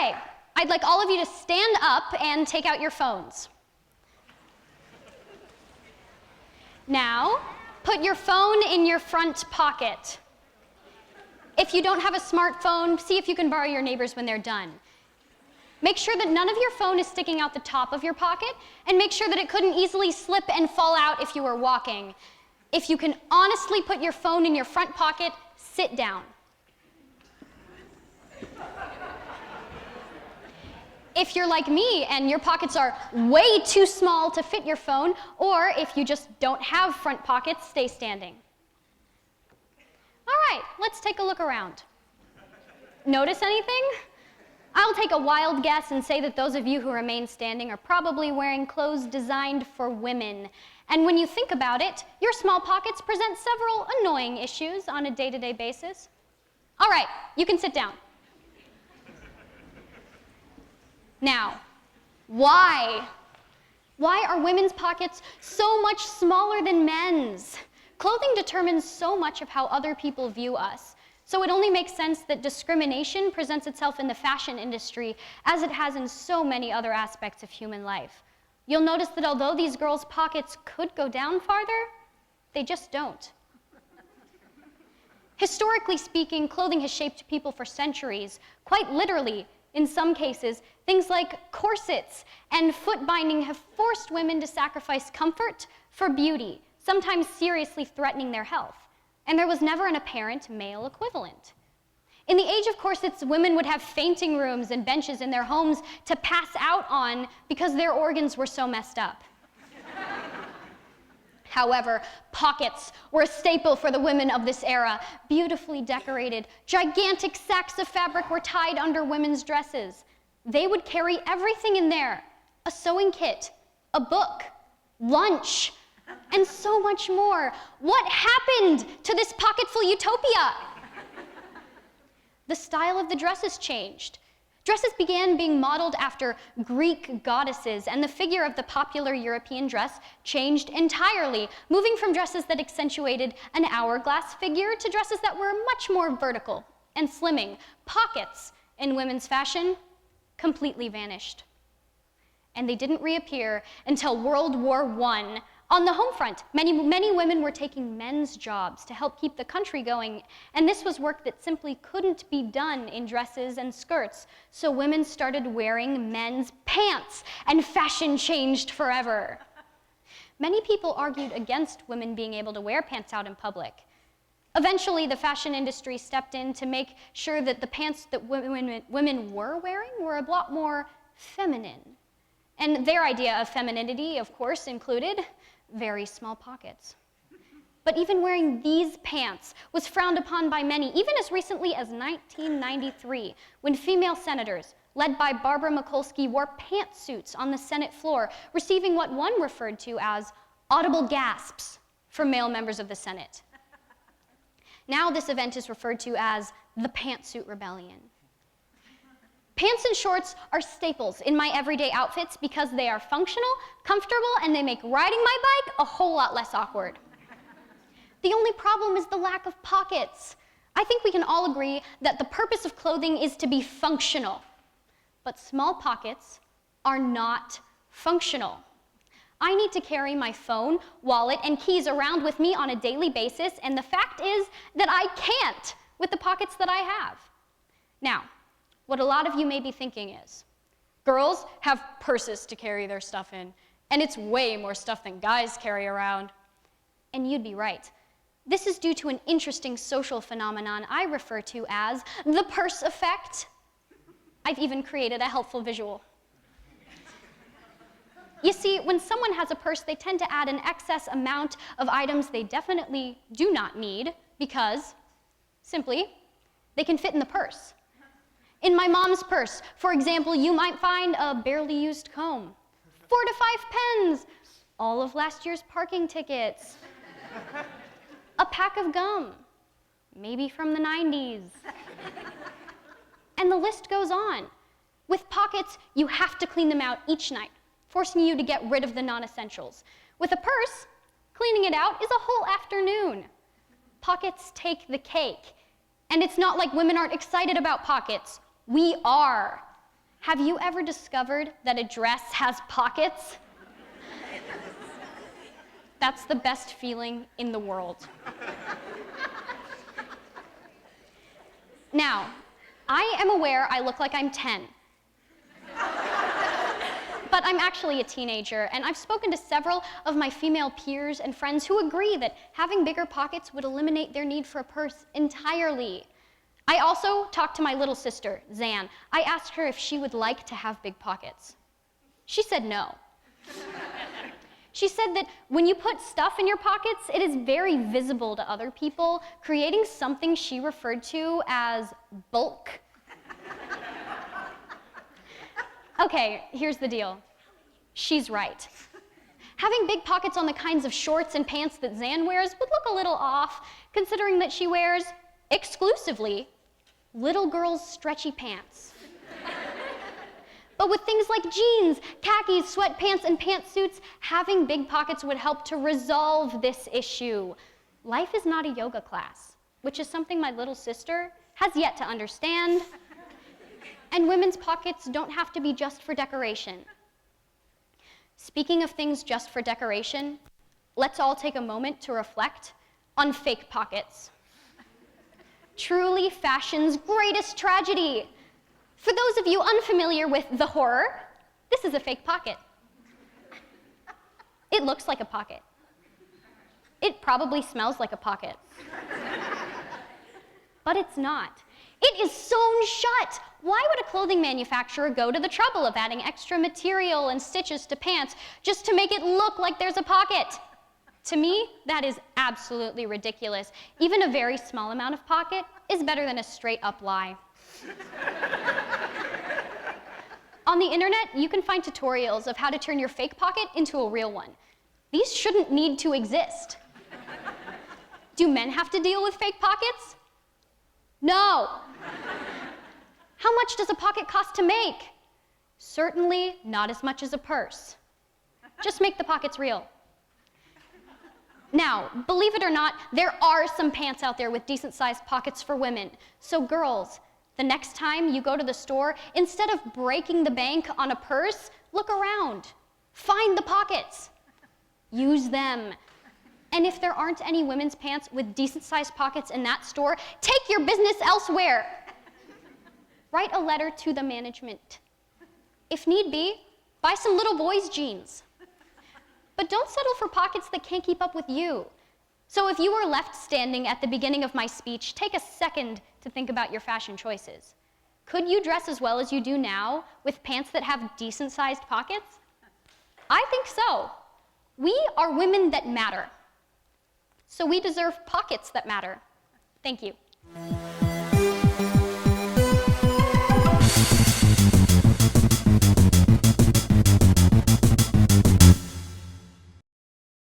Okay, I'd like all of you to stand up and take out your phones. Now, put your phone in your front pocket. If you don't have a smartphone, see if you can borrow your neighbor's when they're done. Make sure that none of your phone is sticking out the top of your pocket, and make sure that it couldn't easily slip and fall out if you were walking. If you can honestly put your phone in your front pocket, sit down. If you're like me and your pockets are way too small to fit your phone, or if you just don't have front pockets, stay standing. All right, let's take a look around. Notice anything? I'll take a wild guess and say that those of you who remain standing are probably wearing clothes designed for women. And when you think about it, your small pockets present several annoying issues on a day-to-day basis. All right, you can sit down. Now, why? Why are women's pockets so much smaller than men's? Clothing determines so much of how other people view us, so it only makes sense that discrimination presents itself in the fashion industry as it has in so many other aspects of human life. You'll notice that although these girls' pockets could go down farther, they just don't. Historically speaking, clothing has shaped people for centuries, quite literally. In some cases, things like corsets and foot binding have forced women to sacrifice comfort for beauty, sometimes seriously threatening their health. And there was never an apparent male equivalent. In the age of corsets, women would have fainting rooms and benches in their homes to pass out on because their organs were so messed up. However, pockets were a staple for the women of this era. Beautifully decorated, gigantic sacks of fabric were tied under women's dresses. They would carry everything in there: a sewing kit, a book, lunch, and so much more. What happened to this pocketful utopia? The style of the dresses changed. Dresses began being modeled after Greek goddesses, and the figure of the popular European dress changed entirely, moving from dresses that accentuated an hourglass figure to dresses that were much more vertical and slimming. Pockets in women's fashion completely vanished. And they didn't reappear until World War I. On the home front, many women were taking men's jobs to help keep the country going, and this was work that simply couldn't be done in dresses and skirts, so women started wearing men's pants, and fashion changed forever. Many people argued against women being able to wear pants out in public. Eventually, the fashion industry stepped in to make sure that the pants that women were wearing were a lot more feminine. And their idea of femininity, of course, included very small pockets. But even wearing these pants was frowned upon by many, even as recently as 1993, when female senators, led by Barbara Mikulski, wore pantsuits on the Senate floor, receiving what one referred to as audible gasps from male members of the Senate. Now this event is referred to as the Pantsuit Rebellion. Pants and shorts are staples in my everyday outfits because they are functional, comfortable, and they make riding my bike a whole lot less awkward. The only problem is the lack of pockets. I think we can all agree that the purpose of clothing is to be functional, but small pockets are not functional. I need to carry my phone, wallet, and keys around with me on a daily basis, and the fact is that I can't with the pockets that I have. Now, what a lot of you may be thinking is, girls have purses to carry their stuff in, and it's way more stuff than guys carry around. And you'd be right. This is due to an interesting social phenomenon I refer to as the purse effect. I've even created a helpful visual. You see, when someone has a purse, they tend to add an excess amount of items they definitely do not need because, simply, they can fit in the purse. In my mom's purse, for example, you might find a barely used comb, 4 to 5 pens, all of last year's parking tickets, a pack of gum, maybe from the 90s. And the list goes on. With pockets, you have to clean them out each night, forcing you to get rid of the non-essentials. With a purse, cleaning it out is a whole afternoon. Pockets take the cake. And it's not like women aren't excited about pockets. We are. Have you ever discovered that a dress has pockets? That's the best feeling in the world. Now, I am aware I look like I'm 10. But I'm actually a teenager, and I've spoken to several of my female peers and friends who agree that having bigger pockets would eliminate their need for a purse entirely. I also talked to my little sister, Zan. I asked her if she would like to have big pockets. She said no. She said that when you put stuff in your pockets, it is very visible to other people, creating something she referred to as bulk. Okay, here's the deal. She's right. Having big pockets on the kinds of shorts and pants that Zan wears would look a little off, considering that she wears, exclusively, little girls' stretchy pants. But with things like jeans, khakis, sweatpants, and pantsuits, having big pockets would help to resolve this issue. Life is not a yoga class, which is something my little sister has yet to understand. And women's pockets don't have to be just for decoration. Speaking of things just for decoration, let's all take a moment to reflect on fake pockets. Truly fashion's greatest tragedy. For those of you unfamiliar with the horror, this is a fake pocket. It looks like a pocket. It probably smells like a pocket. But it's not. It is sewn shut. Why would a clothing manufacturer go to the trouble of adding extra material and stitches to pants just to make it look like there's a pocket? To me, that is absolutely ridiculous. Even a very small amount of pocket is better than a straight-up lie. On the internet, you can find tutorials of how to turn your fake pocket into a real one. These shouldn't need to exist. Do men have to deal with fake pockets? No. How much does a pocket cost to make? Certainly not as much as a purse. Just make the pockets real. Now, believe it or not, there are some pants out there with decent-sized pockets for women. So girls, the next time you go to the store, instead of breaking the bank on a purse, look around. Find the pockets. Use them. And if there aren't any women's pants with decent-sized pockets in that store, take your business elsewhere. Write a letter to the management. If need be, buy some little boys' jeans. But don't settle for pockets that can't keep up with you. So if you were left standing at the beginning of my speech, take a second to think about your fashion choices. Could you dress as well as you do now with pants that have decent-sized pockets? I think so. We are women that matter. So we deserve pockets that matter. Thank you.